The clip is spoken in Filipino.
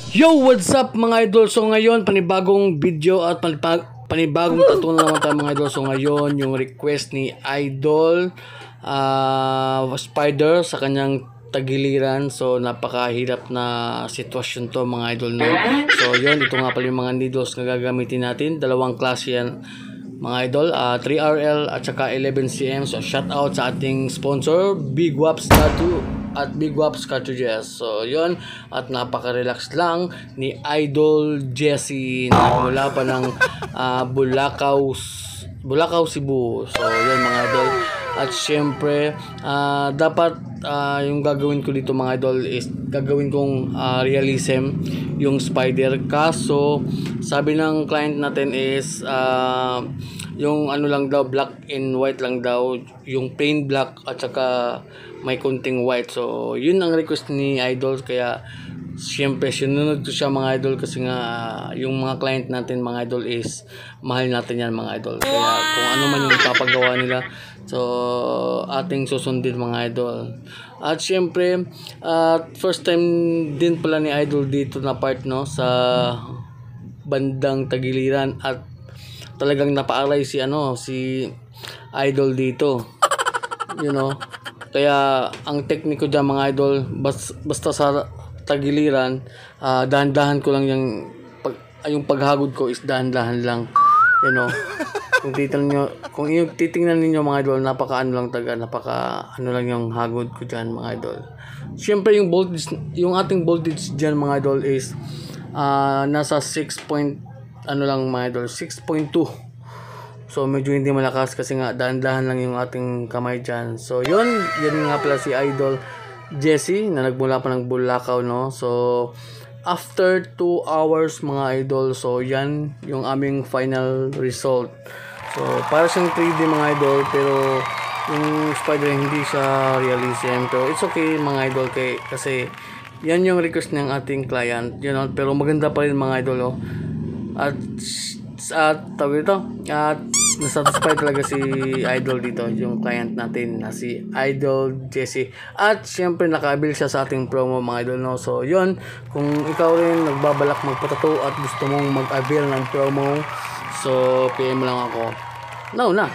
Yo, what's up mga idol? So ngayon, panibagong video at panibagong tattoo na naman tayo mga idol. So ngayon, yung request ni Idol Spider sa kanyang tagiliran. So napakahirap na sitwasyon to mga idol, no? So yun, ito nga pala yung mga needles na gagamitin natin. Dalawang klase yan mga idol, 3RL at saka 11cm. So shout out sa ating sponsor, Big Waps Tattoo at Big Waps Cartridges. So yun, at napaka-relax lang ni Idol Jesse na mula pa ng Bulacau, Cebu. So yun mga idol. At syempre, dapat yung gagawin ko dito mga idol is gagawin kong realism yung spider. Kaso sabi ng client natin is yung ano lang daw, black and white lang daw, yung plain black at saka may konting white. So yun ang request ni Idol, kaya siyempre sinunod ko siya mga idol, kasi nga yung mga client natin mga idol is mahal natin yan mga idol. Kaya kung ano man yung ipapagawa nila, so ating susundin mga idol. At siyempre first time din pala ni Idol dito na part, no, sa bandang tagiliran, at talagang napaaray si Idol dito, you know. Kaya ang tekniko dyan mga idol, basta sa tagiliran, dahan-dahan ko lang yung paghagod ko is dahan-dahan lang, you know. Kung titingnan ninyo mga idol, napaka ano lang yung hagod ko dyan mga idol. Siyempre yung voltage, yung ating voltage dyan mga idol is nasa 6.2. So medyo hindi malakas kasi nga dahan-dahan lang yung ating kamay dyan. So yun nga pala si Idol Jesse na nagmula pa ng Bulacau, no. So after 2 hours mga idol, so yan yung aming final result. So para siyang 3D mga idol, pero yung spider hindi siya realism. Pero it's okay mga idol, kasi yan yung request ng ating client, you know. Pero maganda pa rin mga idol, oh. At tawag ito, at nasatisfy talaga si Idol dito, yung client natin na si Idol Jesse. At syempre nakabil siya sa ating promo mga idol, no. So yun, kung ikaw rin nagbabalak magpatato at gusto mong mag-avail ng promo, so PM lang ako now na.